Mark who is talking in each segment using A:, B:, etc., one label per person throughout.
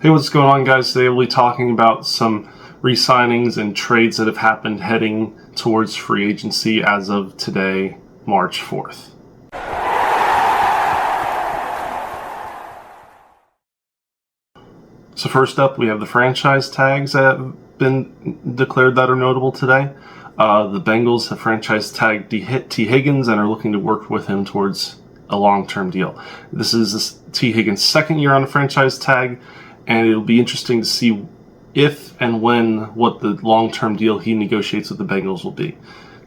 A: Hey, what's going on, guys? Today we'll be talking about some re-signings and trades that have happened heading towards free agency as of today, March 4th. So first up, we have the franchise tags that have been declared that are notable today. The Bengals have franchise tagged T. Higgins and are looking to work with him towards a long-term deal. This is T. Higgins' second year on a franchise tag, and it'll be interesting to see if and what the long-term deal he negotiates with the Bengals will be.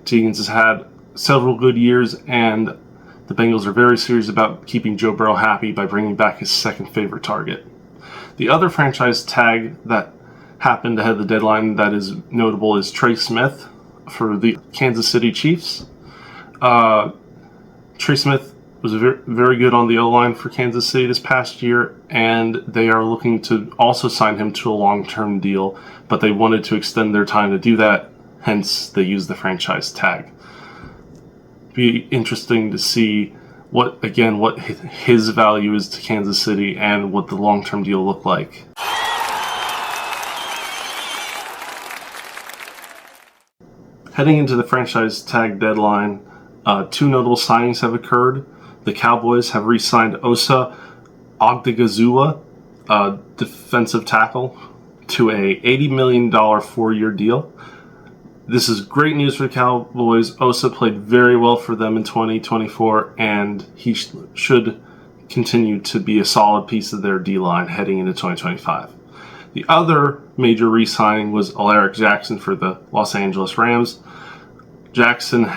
A: T. Higgins has had several good years, and the Bengals are very serious about keeping Joe Burrow happy by bringing back his second favorite target. The other franchise tag that happened ahead of the deadline that is notable is Trey Smith for the Kansas City Chiefs. Trey Smith was very, very good on the O-line for Kansas City this past year, and they are looking to also sign him to a long-term deal, but they wanted to extend their time to do that, hence they used the franchise tag. Be interesting to see what his value is to Kansas City and what the long-term deal look like. Heading into the franchise tag deadline, two notable signings have occurred. The Cowboys have re-signed Osa Odighizuwa, defensive tackle, to a $80 million 4-year deal. This is great news for the Cowboys. Osa played very well for them in 2024, and he should continue to be a solid piece of their D-line heading into 2025. The other major re-signing was Alaric Jackson for the Los Angeles Rams. Jackson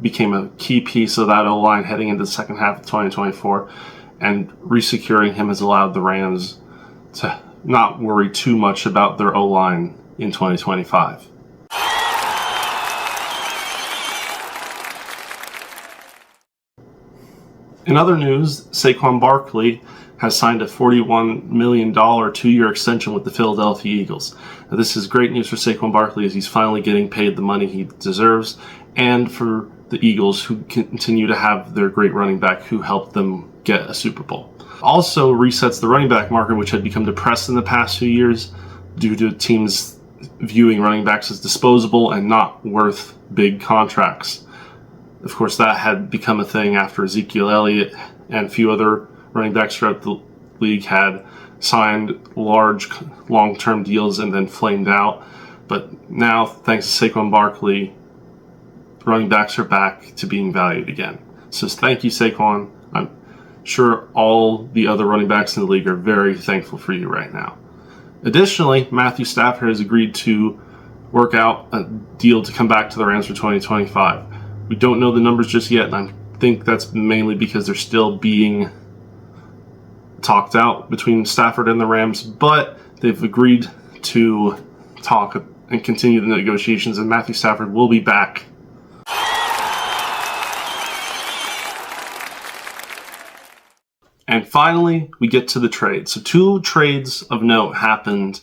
A: became a key piece of that O-line heading into the second half of 2024, and resecuring him has allowed the Rams to not worry too much about their O-line in 2025. In other news, Saquon Barkley has signed a $41 million 2-year extension with the Philadelphia Eagles. Now, this is great news for Saquon Barkley as he's finally getting paid the money he deserves, and for the Eagles, who continue to have their great running back who helped them get a Super Bowl. Also resets the running back market, which had become depressed in the past few years due to teams viewing running backs as disposable and not worth big contracts. Of course, that had become a thing after Ezekiel Elliott and a few other running backs throughout the league had signed large long-term deals and then flamed out. But now, thanks to Saquon Barkley, running backs are back to being valued again. So thank you, Saquon. I'm sure all the other running backs in the league are very thankful for you right now. Additionally, Matthew Stafford has agreed to work out a deal to come back to the Rams for 2025. We don't know the numbers just yet, and I think that's mainly because they're still being talked out between Stafford and the Rams, but they've agreed to talk and continue the negotiations, and Matthew Stafford will be back. And finally, we get to the trades. So 2 trades of note happened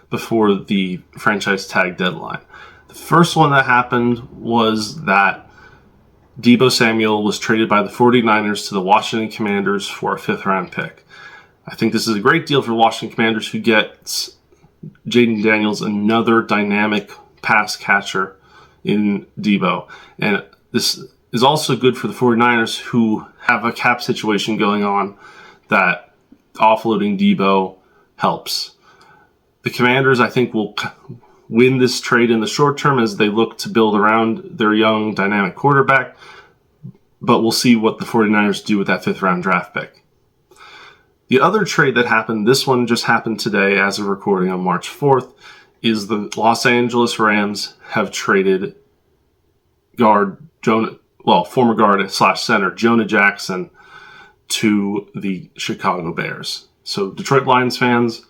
A: before the franchise tag deadline. The first one that happened was that Deebo Samuel was traded by the 49ers to the Washington Commanders for a 5th-round pick. I think this is a great deal for the Washington Commanders, who gets Jaden Daniels, another dynamic pass catcher in Deebo. And this is also good for the 49ers, who have a cap situation going on that offloading Deebo helps. The Commanders, I think, will win this trade in the short term as they look to build around their young, dynamic quarterback, but we'll see what the 49ers do with that 5th-round draft pick. The other trade that happened, this one just happened today as of recording on March 4th, is the Los Angeles Rams have traded former guard / center Jonah Jackson to the Chicago Bears. So Detroit Lions fans,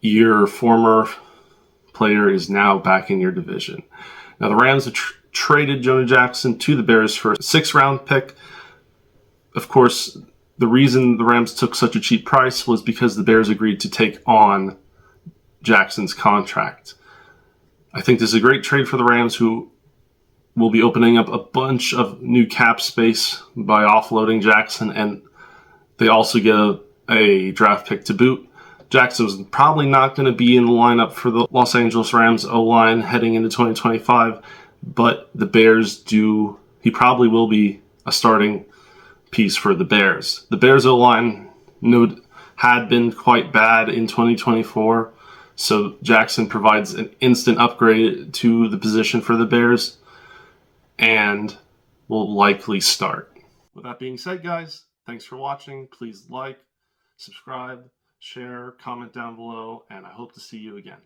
A: your former player is now back in your division. Now the Rams have traded Jonah Jackson to the Bears for a 6th-round pick. Of course, the reason the Rams took such a cheap price was because the Bears agreed to take on Jackson's contract. I think this is a great trade for the Rams, who will be opening up a bunch of new cap space by offloading Jackson, and they also get a draft pick to boot. Jackson's probably not going to be in the lineup for the Los Angeles Rams O-line heading into 2025, but the Bears he probably will be a starting piece for the Bears. The Bears O-line had been quite bad in 2024, so Jackson provides an instant upgrade to the position for the Bears and will likely start. With that being said, guys, thanks for watching. Please like, subscribe, share, comment down below, and I hope to see you again.